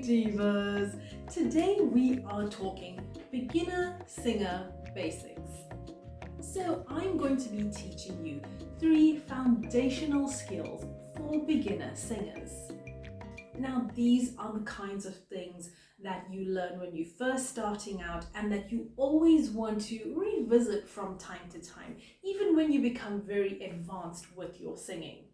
Divas! Today we are talking beginner singer basics. So I'm going to be teaching you 3 foundational skills for beginner singers. Now these are the kinds of things that you learn when you're first starting out and that you always want to revisit from time to time, even when you become very advanced with your singing.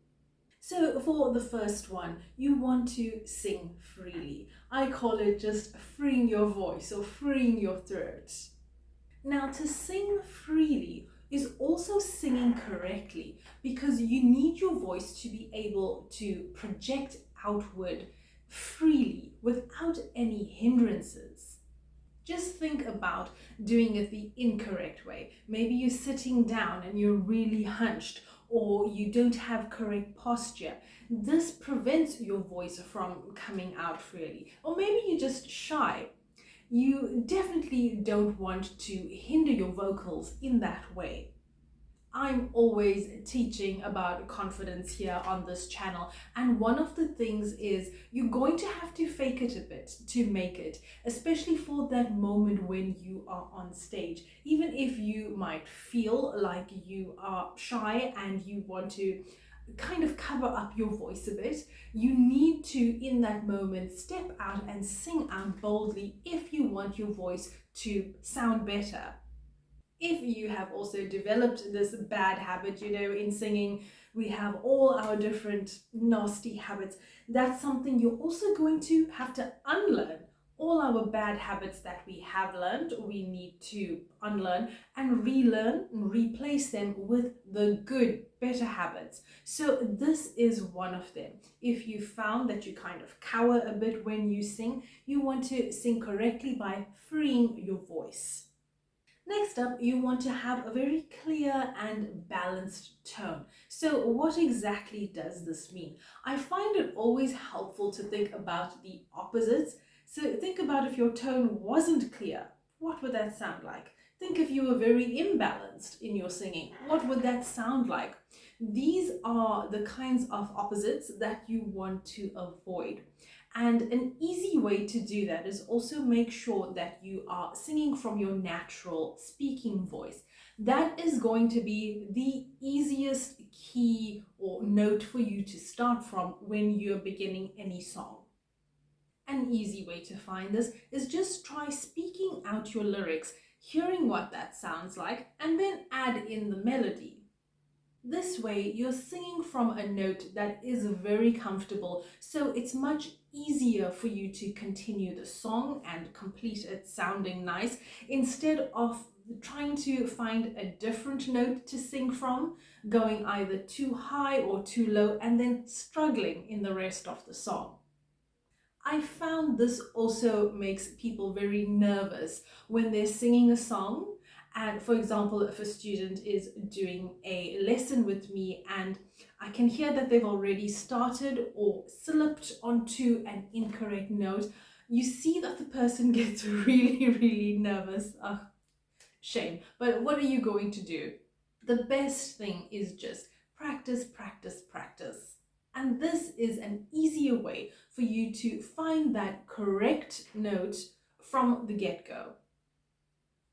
So for the first one, you want to sing freely. I call it just freeing your voice or freeing your throat. Now to sing freely is also singing correctly because you need your voice to be able to project outward freely without any hindrances. Just think about doing it the incorrect way. Maybe you're sitting down and you're really hunched, or you don't have correct posture. This prevents your voice from coming out freely. Or maybe you're just shy. You definitely don't want to hinder your vocals in that way. I'm always teaching about confidence here on this channel, and one of the things is you're going to have to fake it a bit to make it, especially for that moment when you are on stage. Even if you might feel like you are shy and you want to kind of cover up your voice a bit, you need to in that moment step out and sing out boldly if you want your voice to sound better. If you have also developed this bad habit, in singing, we have all our different nasty habits. That's something you're also going to have to unlearn. All our bad habits that we have learned, we need to unlearn and relearn and replace them with the good, better habits. So this is one of them. If you found that you kind of cower a bit when you sing, you want to sing correctly by freeing your voice. Next up, you want to have a very clear and balanced tone. So what exactly does this mean? I find it always helpful to think about the opposites. So think about if your tone wasn't clear, what would that sound like? Think if you were very imbalanced in your singing, what would that sound like? These are the kinds of opposites that you want to avoid. And an easy way to do that is also make sure that you are singing from your natural speaking voice. That is going to be the easiest key or note for you to start from when you're beginning any song. An easy way to find this is just try speaking out your lyrics, hearing what that sounds like, and then add in the melody. This way, you're singing from a note that is very comfortable, so it's much easier for you to continue the song and complete it sounding nice, instead of trying to find a different note to sing from, going either too high or too low, and then struggling in the rest of the song. I found this also makes people very nervous when they're singing a song. And for example, if a student is doing a lesson with me and I can hear that they've already started or slipped onto an incorrect note, you see that the person gets really nervous. Shame. But what are you going to do? The best thing is just practice, practice, practice. And this is an easier way for you to find that correct note from the get-go.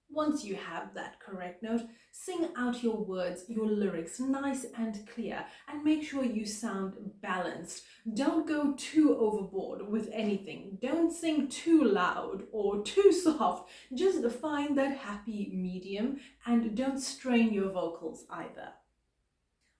Once you have that correct note, sing out your words, your lyrics nice and clear, and make sure you sound balanced. Don't go too overboard with anything. Don't sing too loud or too soft. Just find that happy medium and don't strain your vocals either.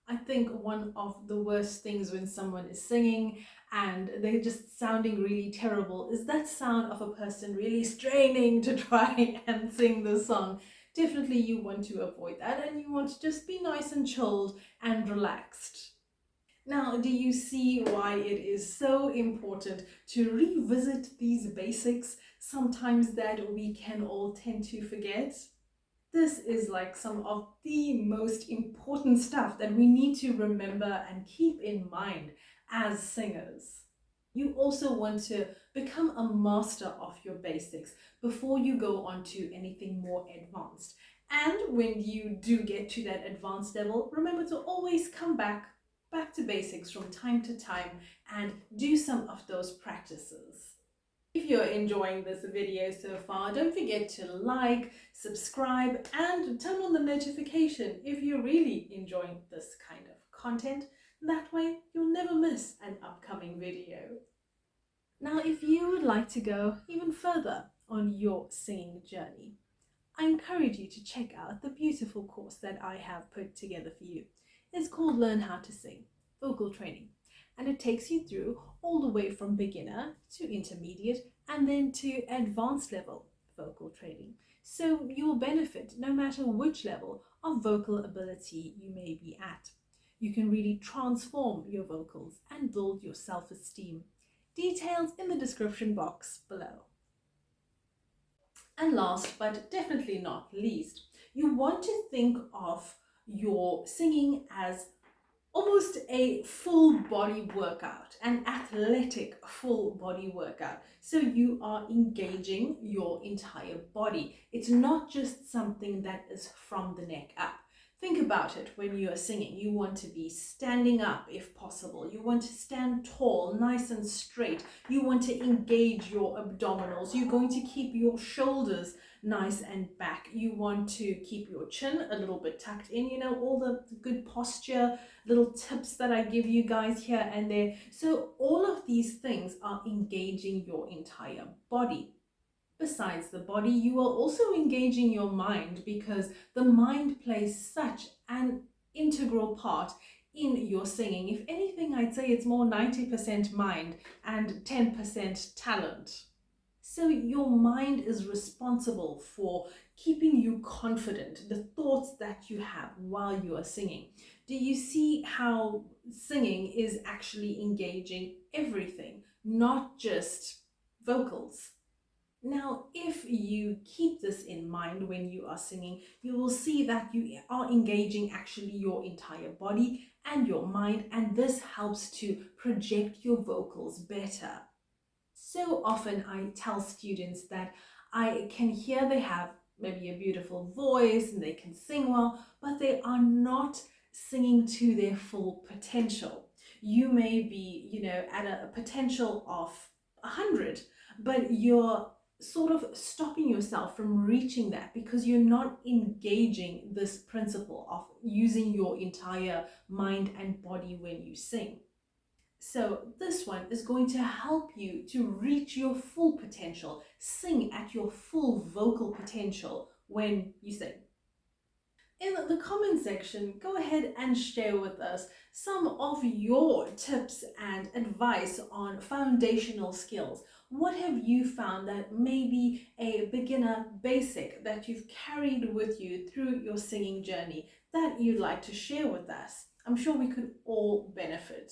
I think one of the worst things when someone is singing and they're just sounding really terrible is that sound of a person really straining to try and sing the song. Definitely you want to avoid that, and you want to just be nice and chilled and relaxed. Now, do you see why it is so important to revisit these basics sometimes that we can all tend to forget? This is like some of the most important stuff that we need to remember and keep in mind as singers. You also want to become a master of your basics before you go on to anything more advanced. And when you do get to that advanced level, remember to always come back to basics from time to time and do some of those practices. if you're enjoying this video so far, don't forget to like, subscribe, and turn on the notification if you're really enjoying this kind of content. That way, you'll never miss an upcoming video. Now, if you would like to go even further on your singing journey, I encourage you to check out the beautiful course that I have put together for you. It's called Learn How to Sing, Vocal Training, and it takes you through all the way from beginner to intermediate and then to advanced level vocal training. So you will benefit no matter which level of vocal ability you may be at. You can really transform your vocals and build your self-esteem. Details in the description box below. And last but definitely not least, you want to think of your singing as almost a full body workout, an athletic full body workout. So you are engaging your entire body. It's not just something that is from the neck up. Think about it when you are singing. You want to be standing up if possible. You want to stand tall, nice and straight. You want to engage your abdominals. You're going to keep your shoulders nice and back. You want to keep your chin a little bit tucked in. You know, all the good posture, little tips that I give you guys here and there. So all of these things are engaging your entire body. Besides the body, you are also engaging your mind, because the mind plays such an integral part in your singing. If anything, I'd say it's more 90% mind and 10% talent. So your mind is responsible for keeping you confident, the thoughts that you have while you are singing. Do you see how singing is actually engaging everything, not just vocals? Now, if you keep this in mind when you are singing, you will see that you are engaging actually your entire body and your mind, and this helps to project your vocals better. So often I tell students that I can hear they have maybe a beautiful voice and they can sing well, but they are not singing to their full potential. You may be, at a potential of 100, but you're sort of stopping yourself from reaching that because you're not engaging this principle of using your entire mind and body when you sing. So this one is going to help you to reach your full potential, sing at your full vocal potential when you sing. In the comment section, go ahead and share with us some of your tips and advice on foundational skills. What have you found that may be a beginner basic that you've carried with you through your singing journey that you'd like to share with us? I'm sure we could all benefit.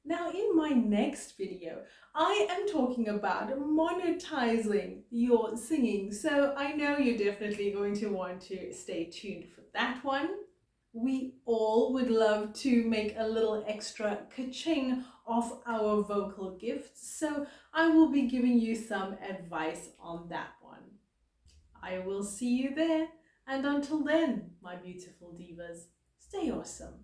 Now, in my next video, I am talking about monetizing your singing. So I know you're definitely going to want to stay tuned for that one. We all would love to make a little extra ka-ching off our vocal gifts. So I will be giving you some advice on that one. I will see you there. And until then, my beautiful divas, stay awesome.